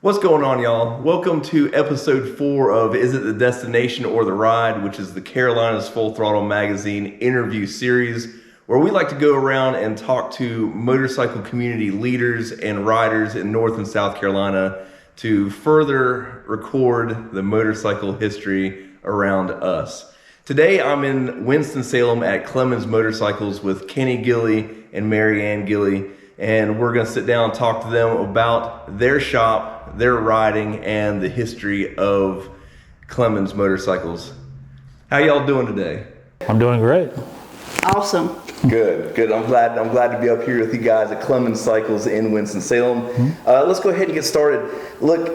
What's going on, y'all? Welcome to episode 4 of Is It the Destination or the Ride, which is the Carolinas Full Throttle Magazine interview series, where we like to go around and talk to motorcycle community leaders and riders in North and South Carolina to further record the motorcycle history around us. Today, I'm in Winston-Salem at Clemmons Motorcycles with Kenny Gilley and Marianne Gilley, and we're going to sit down and talk to them about their shop, their riding, and the history of Clemmons Motorcycles. How y'all doing today? I'm doing great. Awesome. Good. I'm glad to be up here with you guys at Clemmons Cycles in Winston-Salem. Let's go ahead and get started. Look,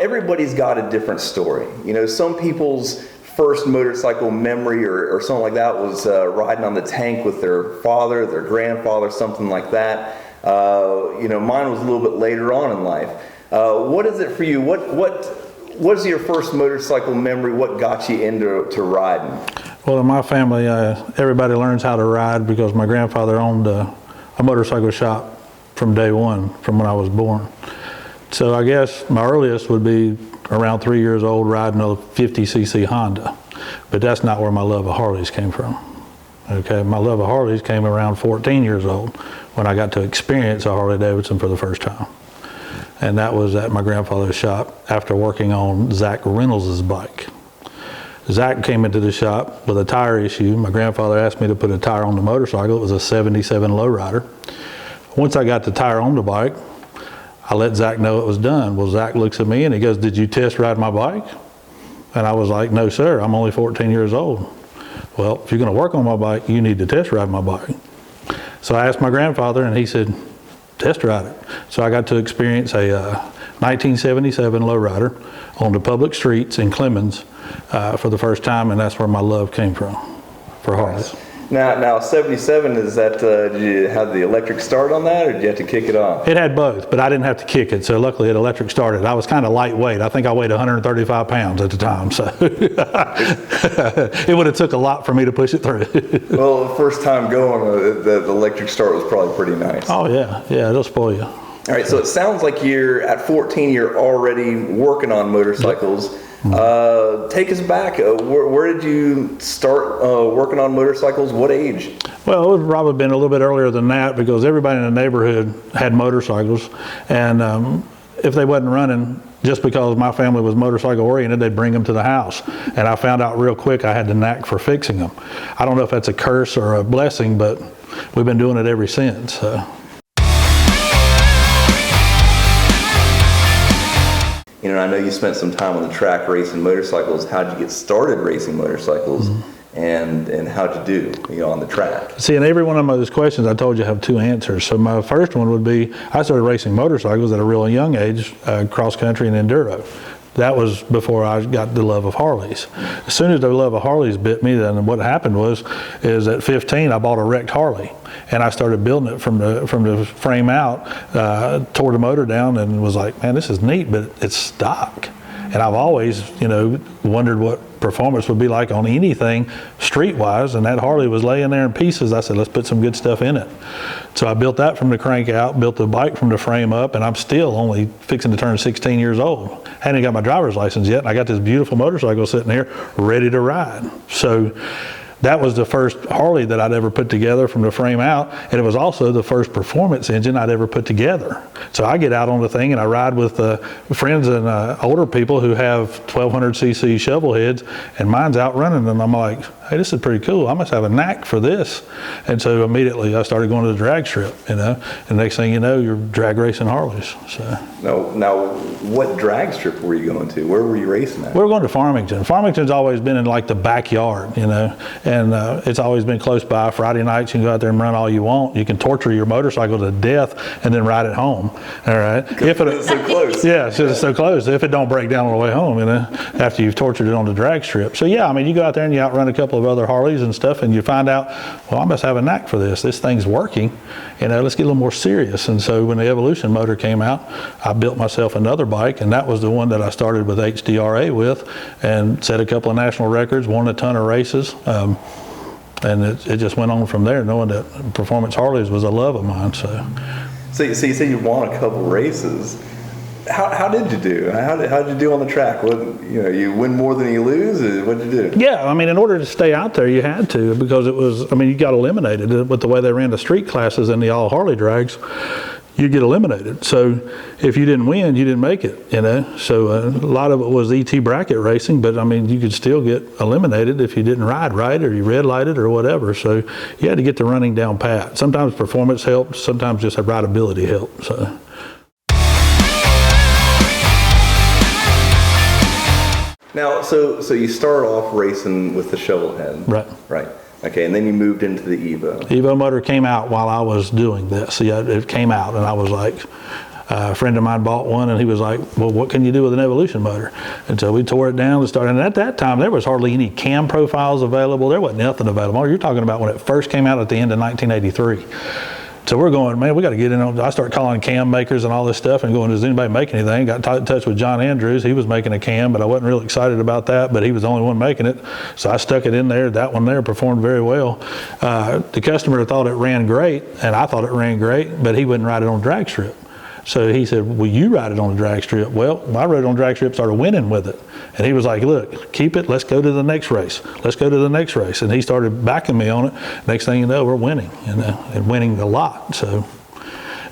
everybody's got a different story. You know, some people's first motorcycle memory or something like that was riding on the tank with their father, their grandfather, something like that. Mine was a little bit later on in life. What is it for you? What's your first motorcycle memory? What got you into riding? Well, in my family, everybody learns how to ride because my grandfather owned a motorcycle shop from day one, from when I was born. So I guess my earliest would be around 3 years old riding a 50cc Honda. But that's not where my love of Harleys came from. Okay, my love of Harleys came around 14 years old when I got to experience a Harley Davidson for the first time. And that was at my grandfather's shop after working on Zach Reynolds' bike. Zach came into the shop with a tire issue. My grandfather asked me to put a tire on the motorcycle. It was a 77 lowrider. Once I got the tire on the bike, I let Zach know it was done. Well, Zach looks at me and he goes, "Did you test ride my bike?" And I was like, "No, sir, I'm only 14 years old." "Well, if you're going to work on my bike, you need to test ride my bike." So I asked my grandfather and he said, "Test ride it." So I got to experience a 1977 lowrider on the public streets in Clemmons for the first time, and that's where my love came from for Harleys. Now 77, is that, did you have the electric start on that, or did you have to kick it off? It had both, but I didn't have to kick it, so luckily it electric started. I was kind of lightweight. I think I weighed 135 pounds at the time, so it would have took a lot for me to push it through. Well, the first time going, the electric start was probably pretty nice. Oh yeah, it'll spoil you. All right, so it sounds like at 14, you're already working on motorcycles. Take us back. Where did you start working on motorcycles? What age? Well, it would probably been a little bit earlier than that because everybody in the neighborhood had motorcycles, and if they wasn't running, just because my family was motorcycle oriented, they'd bring them to the house. And I found out real quick I had the knack for fixing them. I don't know if that's a curse or a blessing, but we've been doing it ever since. You know, I know you spent some time on the track racing motorcycles. How'd you get started racing motorcycles, and how'd you do, on the track? See, in every one of those questions, I told you I have two answers. So my first one would be, I started racing motorcycles at a really young age, cross country and enduro. That was before I got the love of Harleys. As soon as the love of Harleys bit me, then what happened is at 15, I bought a wrecked Harley. And I started building it from the frame out, tore the motor down, and was like, man, this is neat, but it's stock. And I've always, wondered what performance would be like on anything streetwise, and that Harley was laying there in pieces. I said, let's put some good stuff in it. So I built that from the crank out, built the bike from the frame up, and I'm still only fixing to turn 16 years old. Hadn't got my driver's license yet, and I got this beautiful motorcycle sitting here ready to ride. So that was the first Harley that I'd ever put together from the frame out, and it was also the first performance engine I'd ever put together. So I get out on the thing and I ride with friends and older people who have 1200cc shovel heads, and mine's out running, and I'm like, hey, this is pretty cool. I must have a knack for this. And so immediately I started going to the drag strip, and the next thing you know, you're drag racing Harleys. So. Now, what drag strip were you going to? Where were you racing at? We were going to Farmington. Farmington's always been in like the backyard, and it's always been close by. Friday nights, you can go out there and run all you want. You can torture your motorcycle to death and then ride it home. All right. If it's so close. Yeah, it's just so close. If it don't break down on the way home, after you've tortured it on the drag strip. So yeah, you go out there and you outrun a couple of other Harleys and stuff, and you find out, well, I must have a knack for this. This thing's working. Let's get a little more serious. And so when the Evolution motor came out, I built myself another bike, and that was the one that I started with HDRA with, and set a couple of national records, won a ton of races. And it just went on from there, knowing that performance Harleys was a love of mine. So you say you won a couple races. How did you do? How did you do on the track? What, you win more than you lose? What did you do? Yeah, I mean, in order to stay out there, you had to, because it was, I mean, you got eliminated with the way they ran the street classes in the all Harley drags. You get eliminated. So if you didn't win, you didn't make it, So a lot of it was ET bracket racing, but I mean, you could still get eliminated if you didn't ride right or you red lighted or whatever. So you had to get the running down pat. Sometimes performance helped, sometimes just rideability helped. So. Now, so you started off racing with the shovel head. Right. Right. Okay, and then you moved into the Evo. Evo motor came out while I was doing this. Yeah, it came out, and I was like, a friend of mine bought one, and he was like, well, what can you do with an Evolution motor? And so we tore it down and started. And at that time, there was hardly any cam profiles available. There wasn't nothing available. You're talking about when it first came out at the end of 1983. So we're going, man, we got to get in on. I start calling cam makers and all this stuff and going, does anybody make anything? Got in touch with John Andrews. He was making a cam, but I wasn't really excited about that, but he was the only one making it. So I stuck it in there. That one there performed very well. The customer thought it ran great, and I thought it ran great, but he wouldn't ride it on drag strip. So he said, well, you ride it on the drag strip. Well, I rode it on drag strip, started winning with it. And he was like, look, keep it, let's go to the next race. Let's go to the next race. And he started backing me on it. Next thing you know, we're winning, and winning a lot. So,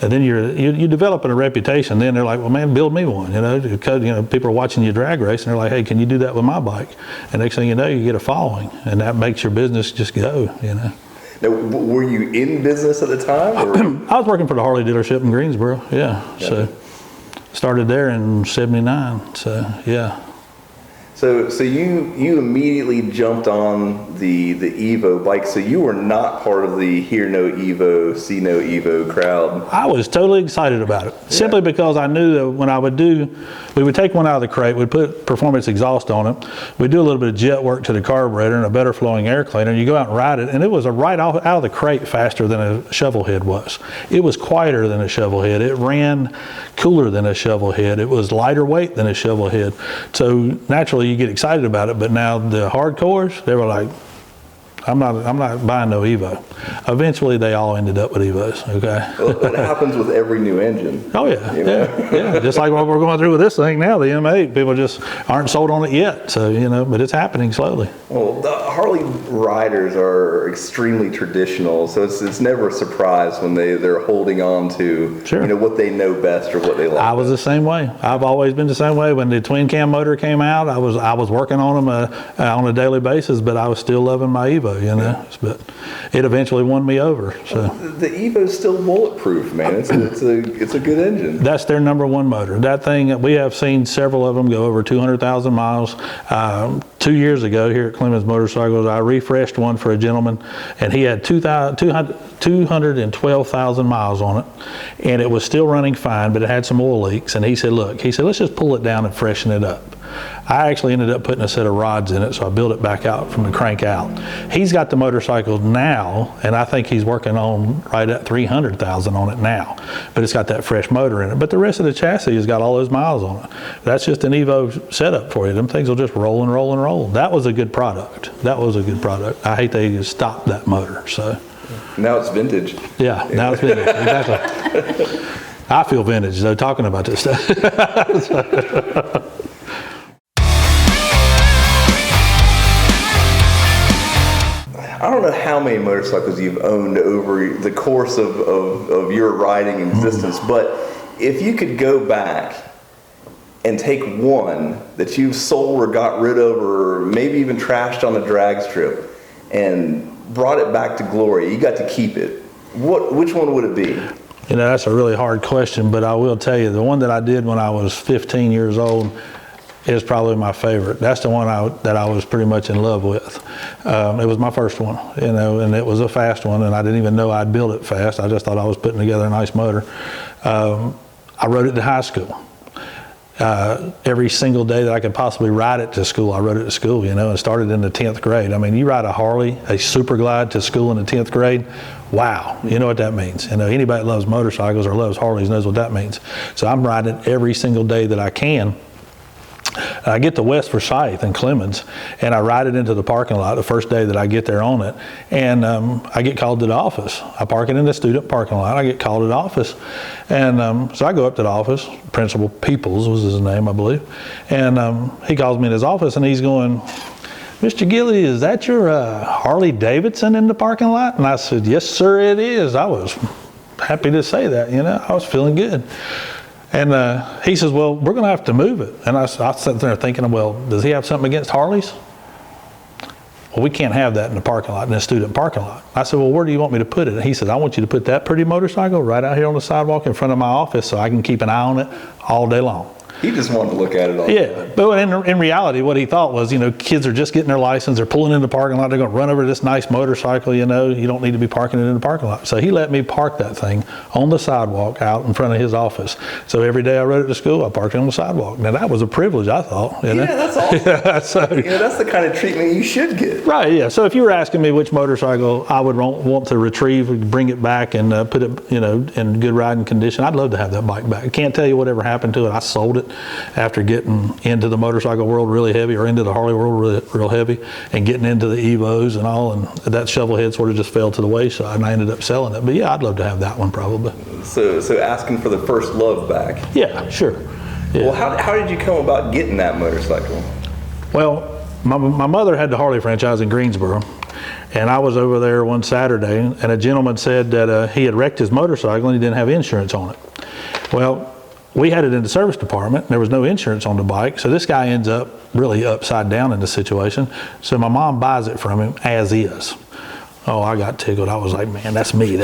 and then you developing a reputation. Then they're like, well, man, build me one, because, people are watching you drag race, and they're like, hey, can you do that with my bike? And next thing you know, you get a following, and that makes your business just go, Now, were you in business at the time? Or? I was working for the Harley dealership in Greensboro, yeah. So started there in '79, so yeah. So you immediately jumped on the Evo bike. So you were not part of the hear no Evo, see no Evo crowd. I was totally excited about it, simply because I knew that when we would take one out of the crate, we'd put performance exhaust on it, we'd do a little bit of jet work to the carburetor and a better flowing air cleaner, and you go out and ride it, and it was right out of the crate faster than a shovel head was. It was quieter than a shovel head. It ran cooler than a shovel head. It was lighter weight than a shovel head. So naturally you get excited about it, but now the hardcores, they were like, I'm not buying no Evo. Eventually they all ended up with Evos, okay? Well, that happens with every new engine. Oh yeah, yeah. Just like what we're going through with this thing now, the M8, people just aren't sold on it yet. So, but it's happening slowly. Well, the Harley riders are extremely traditional, so it's never a surprise when they're holding on to what they know best or what they like. I was the same way. I've always been the same way. When the twin cam motor came out, I was working on them on a daily basis, but I was still loving my Evo. But it eventually won me over. So the Evo's still bulletproof, man. It's a good engine. That's their number one motor. That thing, we have seen several of them go over 200,000 miles. 2 years ago here at Clemmons Motorcycles, I refreshed one for a gentleman, and he had 212,000 miles on it, and it was still running fine, but it had some oil leaks. And he said, let's just pull it down and freshen it up. I actually ended up putting a set of rods in it, so I built it back out from the crank out. He's got the motorcycle now, and I think he's working on right at 300,000 on it now, but it's got that fresh motor in it. But the rest of the chassis has got all those miles on it. That's just an Evo setup for you. Them things will just roll and roll and roll. That was a good product. I hate they just stopped that motor. So now it's vintage. Yeah, now it's vintage. Exactly. I feel vintage though talking about this stuff. I don't know how many motorcycles you've owned over the course of your riding existence, but if you could go back and take one that you've sold or got rid of or maybe even trashed on a drag strip and brought it back to glory, you got to keep it, which one would it be? That's a really hard question, but I will tell you, the one that I did when I was 15 years old is probably my favorite. That's the one that I was pretty much in love with. It was my first one, and it was a fast one, and I didn't even know I'd build it fast. I just thought I was putting together a nice motor. I rode it to high school. Every single day that I could possibly ride it to school, I rode it to school, and started in the 10th grade. I mean, you ride a Harley, a Super Glide to school in the 10th grade, wow, you know what that means. Anybody that loves motorcycles or loves Harleys knows what that means. So I'm riding every single day that I can. I get to West Forsyth and Clemmons, and I ride it into the parking lot the first day that I get there on it, and I get called to the office. I park it in the student parking lot. I get called to the office, and so I go up to the office. Principal Peoples was his name, I believe, and he calls me in his office, and he's going, "Mr. Gilley, is that your Harley Davidson in the parking lot?" And I said, "Yes, sir, it is." I was happy to say that, I was feeling good. And he says, "Well, we're going to have to move it." And I sat there thinking, well, does he have something against Harleys? Well, we can't have that in the parking lot, in the student parking lot. I said, "Well, where do you want me to put it?" And he said, "I want you to put that pretty motorcycle right out here on the sidewalk in front of my office so I can keep an eye on it all day long." He just wanted to look at it all. Yeah, but in reality, what he thought was, kids are just getting their license, they're pulling in the parking lot, they're going to run over this nice motorcycle, you don't need to be parking it in the parking lot. So he let me park that thing on the sidewalk out in front of his office. So every day I rode it to school, I parked it on the sidewalk. Now that was a privilege, I thought. Yeah, that's awesome. Yeah, so, that's the kind of treatment you should get. Right, yeah. So if you were asking me which motorcycle I would want to retrieve, bring it back and put it, in good riding condition, I'd love to have that bike back. I can't tell you whatever happened to it. I sold it after getting into the motorcycle world really heavy, or into the Harley world real heavy, and getting into the Evos and all, and that shovel head sort of just fell to the wayside, and I ended up selling it. But yeah, I'd love to have that one probably. So asking for the first love back. Yeah, sure. Yeah. Well, how did you come about getting that motorcycle? Well, my mother had the Harley franchise in Greensboro, and I was over there one Saturday, and a gentleman said that he had wrecked his motorcycle and he didn't have insurance on it. Well, we had it in the service department. There was no insurance on the bike, so this guy ends up really upside down in the situation. So my mom buys it from him as is. Oh, I got tickled. I was like, man, that's me.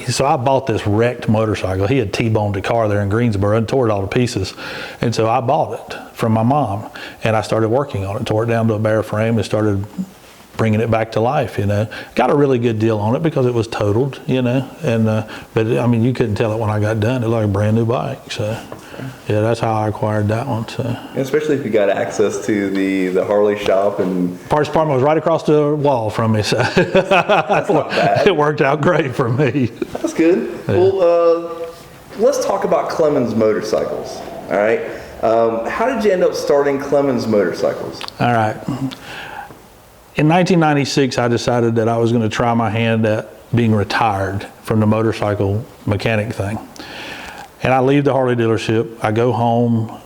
So I bought this wrecked motorcycle. He had T-boned a car there in Greensboro and tore it all to pieces. And so I bought it from my mom, and I started working on it, tore it down to a bare frame and started bringing it back to life, Got a really good deal on it because it was totaled, and but I mean, you couldn't tell it when I got done. It looked like a brand new bike. So yeah, that's how I acquired that one. So especially if you got access to the Harley shop, and parts department was right across the wall from me, so that's not bad. It worked out great for me. That's good. Yeah. Well, let's talk about Clemmons motorcycles. All right, how did you end up starting Clemmons motorcycles? All right. In 1996, I decided that I was going to try my hand at being retired from the motorcycle mechanic thing. And I leave the Harley dealership, I go home,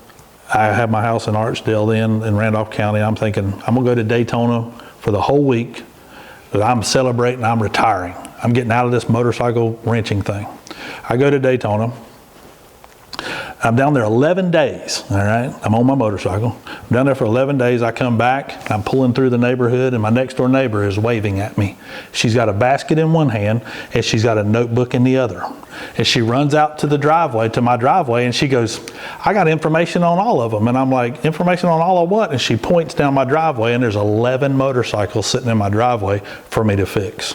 I have my house in Archdale then in Randolph County. I'm thinking, I'm gonna go to Daytona for the whole week, because I'm celebrating, I'm retiring. I'm getting out of this motorcycle wrenching thing. I go to Daytona. I'm down there 11 days, all right? I'm on my motorcycle. I'm down there for 11 days. I come back, I'm pulling through the neighborhood, and my next door neighbor is waving at me. She's got a basket in one hand, and she's got a notebook in the other. And she runs out to my driveway, and she goes, "I got information on all of them." And I'm like, "Information on all of what?" And she points down my driveway, and there's 11 motorcycles sitting in my driveway for me to fix.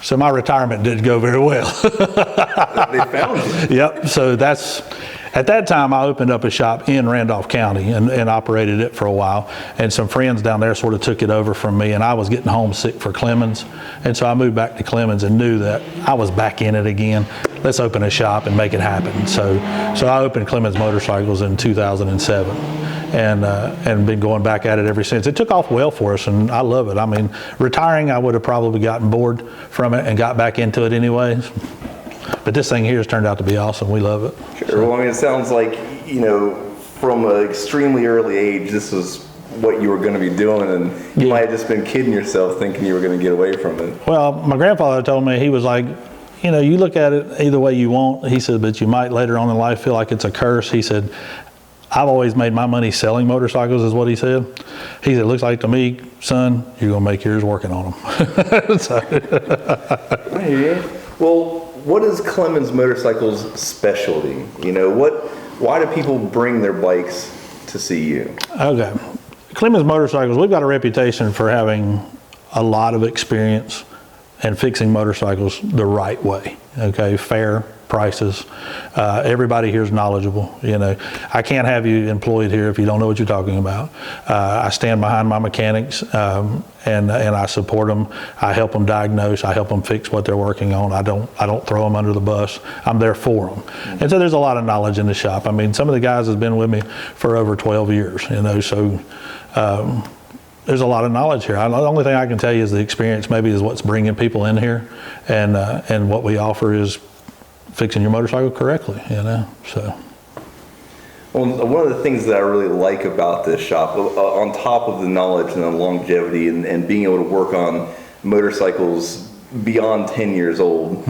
So my retirement didn't go very well. They found you. Yep, so at that time, I opened up a shop in Randolph County and operated it for a while. And some friends down there sort of took it over from me, and I was getting homesick for Clemmons. And so I moved back to Clemmons and knew that I was back in it again. Let's open a shop and make it happen. So I opened Clemmons Motorcycles in 2007 and been going back at it ever since. It took off well for us, and I love it. I mean, retiring, I would have probably gotten bored from it and got back into it anyways. But this thing here has turned out to be awesome. We love it. Sure. Well, I mean, it sounds like, from an extremely early age, this was what you were going to be doing, and you might have just been kidding yourself thinking you were going to get away from it. Well, my grandfather told me, he was like, you look at it either way you want. He said, but you might later on in life feel like it's a curse. He said, I've always made my money selling motorcycles, is what he said. He said, looks like to me, son, you're going to make yours working on them. So. Well, what is Clemmons Motorcycles' specialty? Why do people bring their bikes to see you? Okay. Clemmons Motorcycles, we've got a reputation for having a lot of experience and fixing motorcycles the right way. Okay, fair, prices. Everybody here is knowledgeable. You know, I can't have you employed here if you don't know what you're talking about. I stand behind my mechanics, and I support them. I help them diagnose. I help them fix what they're working on. I don't throw them under the bus. I'm there for them. And so there's a lot of knowledge in the shop. I mean, some of the guys have been with me for over 12 years, you know, so there's a lot of knowledge here. The only thing I can tell you is the experience maybe is what's bringing people in here, and what we offer is fixing your motorcycle correctly, you know, so. Well, one of the things that I really like about this shop, on top of the knowledge and the longevity and being able to work on motorcycles beyond 10 years old,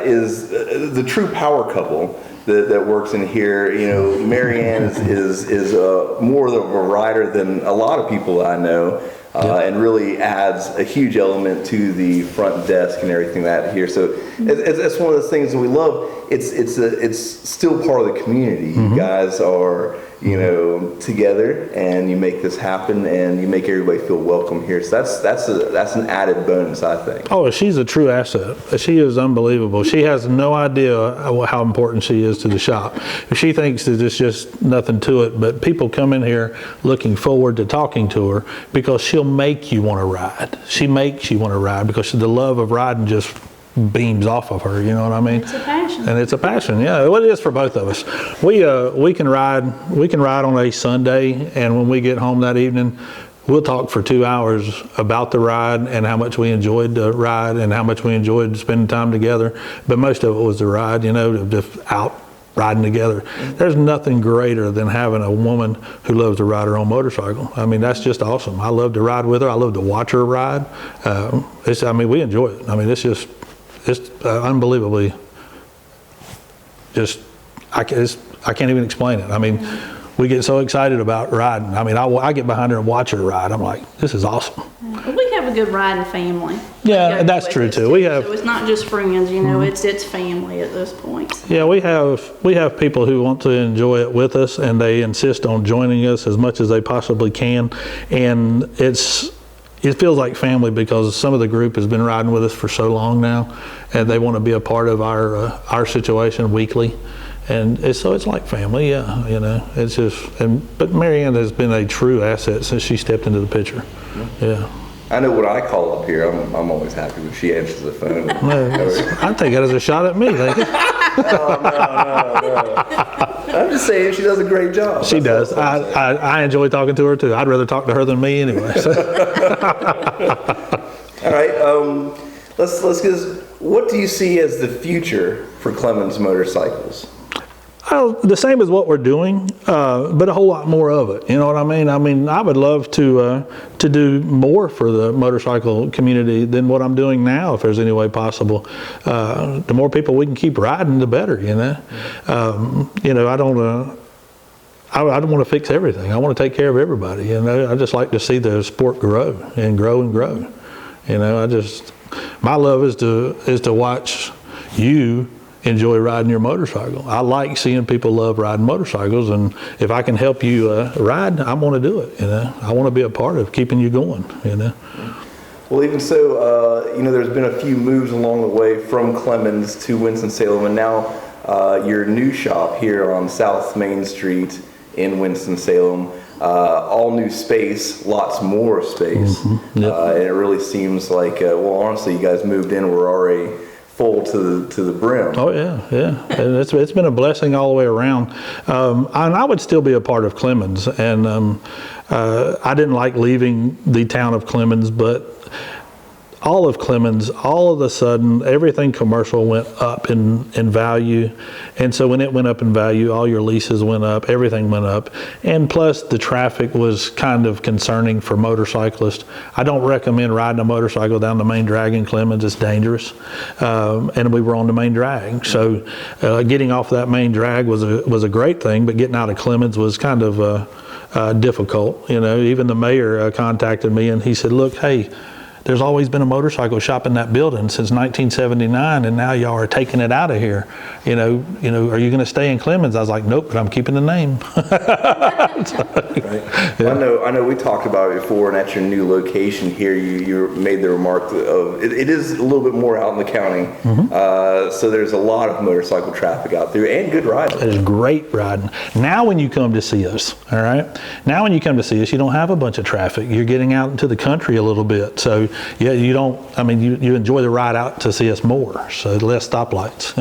is the true power couple that works in here. You know, Marianne is more of a rider than a lot of people I know, and really adds a huge element to the front desk and everything that here. So it's one of those things that we love. It's still part of the community. You guys are, you know, together, and you make this happen, and you make everybody feel welcome here. So that's an added bonus, I think. Oh, she's a true asset. She is unbelievable. She has no idea how important she is to the shop. She thinks that it's just nothing to it, but people come in here looking forward to talking to her because she'll make you want to ride. She makes you want to ride because the love of riding just beams off of her, you know what I mean? It's a passion. And it's a passion, yeah. Well, it is for both of us. We can ride on a Sunday, and when we get home that evening, we'll talk for 2 hours about the ride and how much we enjoyed the ride and how much we enjoyed spending time together. But most of it was the ride, you know, just out riding together. There's nothing greater than having a woman who loves to ride her own motorcycle. I mean, that's just awesome. I love to ride with her. I love to watch her ride. I mean, we enjoy it. I mean, it's unbelievably just, I can't even explain it. I mean, we get so excited about riding. I mean, I get behind her and watch her ride. I'm like, this is awesome. But we have a good riding family. Yeah, that's true too. We have. So it's not just friends, you know. It's family at this point. Yeah, we have people who want to enjoy it with us, and they insist on joining us as much as they possibly can, and it feels like family because some of the group has been riding with us for so long now, and they want to be a part of our situation weekly. And so it's like family, yeah, you know. It's just, but Marianne has been a true asset since she stepped into the picture. Yeah. I know what I call up here. I'm always happy when she answers the phone. I take it as a shot at me. Thank you. No. I'm just saying she does a great job. She does. I enjoy talking to her too. I'd rather talk to her than me anyway. So. All right. Let's get this. What do you see as the future for Clemmons motorcycles? The same as what we're doing, but a whole lot more of it. You know what I mean? I mean, I would love to do more for the motorcycle community than what I'm doing now, if there's any way possible. The more people we can keep riding, the better. You know, I don't want to fix everything. I want to take care of everybody. You know, I just like to see the sport grow and grow and grow. You know, my love is to watch you enjoy riding your motorcycle. I like seeing people love riding motorcycles, and if I can help you ride, I want to do it. You know, I want to be a part of keeping you going. You know. Well, even so, you know, there's been a few moves along the way from Clemmons to Winston-Salem, and now your new shop here on South Main Street in Winston-Salem. All new space, lots more space, and it really seems like, well, honestly, you guys moved in, we're already full to the brim. Oh yeah, and it's been a blessing all the way around. And I would still be a part of Clemmons, and I didn't like leaving the town of Clemmons, but all of Clemmons, all of a sudden, everything commercial went up in value. And so when it went up in value, all your leases went up, everything went up. And plus the traffic was kind of concerning for motorcyclists. I don't recommend riding a motorcycle down the main drag in Clemmons. It's dangerous. And we were on the main drag. So getting off that main drag was a great thing, but getting out of Clemmons was kind of difficult. You know, even the mayor contacted me and he said, look, hey, there's always been a motorcycle shop in that building since 1979, and now y'all are taking it out of here. Are you going to stay in Clemmons? I was like, nope, but I'm keeping the name. Right. Yeah. I know we talked about it before, and at your new location here, you made the remark of it is a little bit more out in the county, so there's a lot of motorcycle traffic out there and good riding. It is great riding. Now when you come to see us, all right, now when you come to see us, you don't have a bunch of traffic. You're getting out into the country a little bit, so yeah, you enjoy the ride out to see us more, so less stoplights.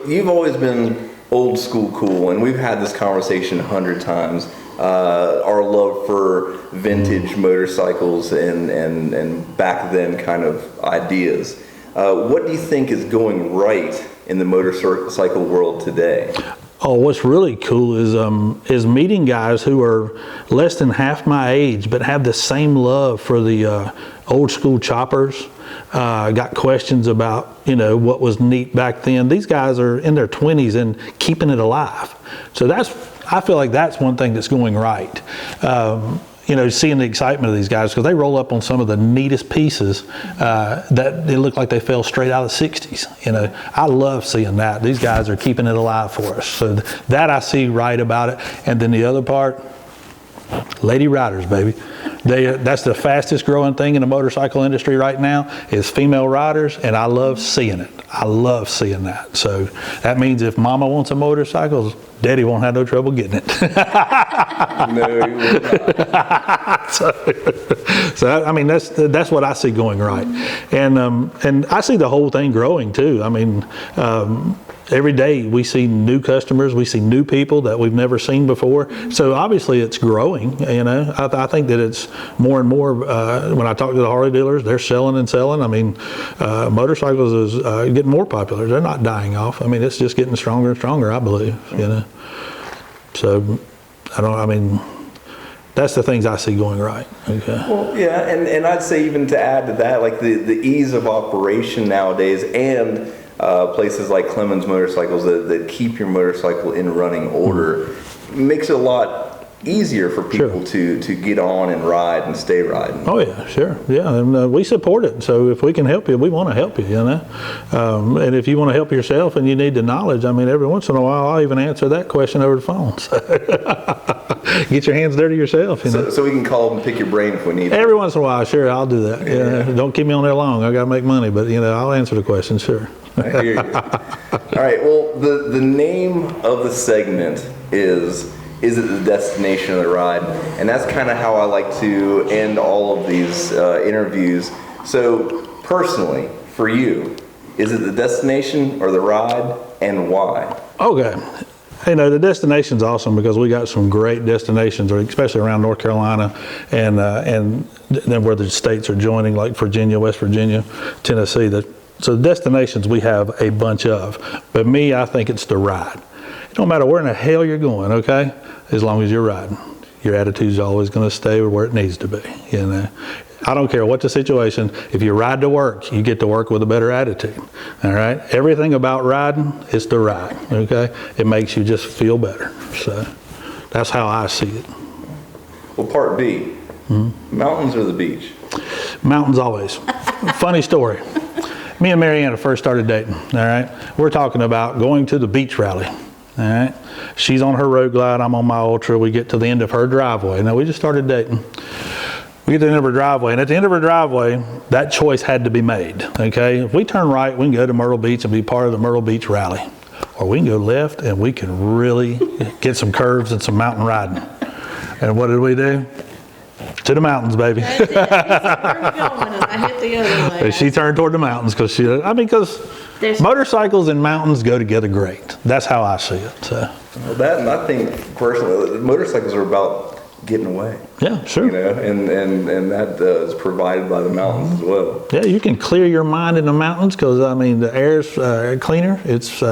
You've always been old school cool, and we've had this conversation 100 times. Our love for vintage motorcycles and back then kind of ideas. What do you think is going right in the motorcycle world today? Oh, what's really cool is meeting guys who are less than half my age, but have the same love for the old school choppers. Got questions about what was neat back then. These guys are in their 20s and keeping it alive. So I feel like that's one thing that's going right. Seeing the excitement of these guys, because they roll up on some of the neatest pieces that they look like they fell straight out of the 60s. I love seeing that. These guys are keeping it alive for us. So that I see right about it. And then the other part, lady riders, baby. That's the fastest growing thing in the motorcycle industry right now is female riders, and I love seeing it. I love seeing that. So that means if mama wants a motorcycle, daddy won't have no trouble getting it. No, he will not. So I mean, that's what I see going right. And I see the whole thing growing too. I mean, every day we see new customers, we see new people that we've never seen before. So obviously it's growing. I think that it's more and more. When I talk to the Harley dealers, they're selling and selling. I mean, motorcycles is getting more popular. They're not dying off. I mean, it's just getting stronger and stronger, I believe. So that's the things I see going right. Okay. Well, yeah, and I'd say even to add to that, like the ease of operation nowadays, and places like Clemmons Motorcycles that keep your motorcycle in running order makes it a lot easier for people to get on and ride and stay riding. Oh yeah, sure, yeah, and we support it. So if we can help you, we want to help you. And if you want to help yourself and you need the knowledge, I mean, every once in a while I'll even answer that question over the phone. So get your hands dirty yourself. So we can call and pick your brain if we need. Every once in a while, sure, I'll do that. Yeah. Don't keep me on there long. I got to make money, but I'll answer the question, sure. I hear you. All right. Well, the name of the segment is it the destination of the ride? And that's kind of how I like to end all of these interviews. So personally, for you, is it the destination or the ride, and why? Okay. The destination's awesome because we got some great destinations, especially around North Carolina and then where the states are joining, like Virginia, West Virginia, Tennessee. So the destinations we have a bunch of. But me, I think it's the ride. It don't matter where in the hell you're going, okay? As long as you're riding. Your attitude's always going to stay where it needs to be. I don't care what the situation. If you ride to work, you get to work with a better attitude. All right? Everything about riding is the ride, okay? It makes you just feel better. So that's how I see it. Well, part B, mountains or the beach? Mountains always. Funny story. Me and Mariana first started dating, all right? We're talking about going to the beach rally, all right? She's on her road glide, I'm on my ultra. We get to the end of her driveway. Now, we just started dating. We get to the end of her driveway, and at the end of her driveway, that choice had to be made, okay? If we turn right, we can go to Myrtle Beach and be part of the Myrtle Beach rally. Or we can go left, and we can really get some curves and some mountain riding. And what did we do? To the mountains, baby. I did. I hit the other way. She turned toward the mountains because motorcycles and mountains go together great. That's how I see it. So. Well, that, and I think personally, motorcycles are about getting away. Yeah, sure. And that is provided by the mountains as well. Yeah, you can clear your mind in the mountains because the air's cleaner. It's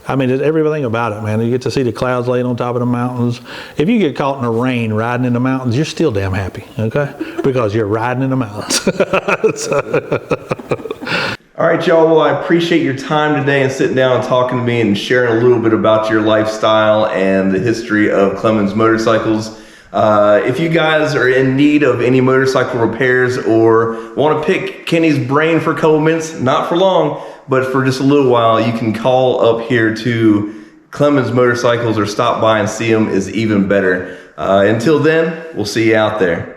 it's everything about it, man. You get to see the clouds laying on top of the mountains. If you get caught in the rain riding in the mountains, you're still damn happy, okay? Because you're riding in the mountains. All right, y'all. Well, I appreciate your time today and sitting down and talking to me and sharing a little bit about your lifestyle and the history of Clemmons Motorcycles. If you guys are in need of any motorcycle repairs or want to pick Kenny's brain for a couple minutes, not for long, but for just a little while, you can call up here to Clemmons Motorcycles or stop by and see them is even better. Until then, we'll see you out there.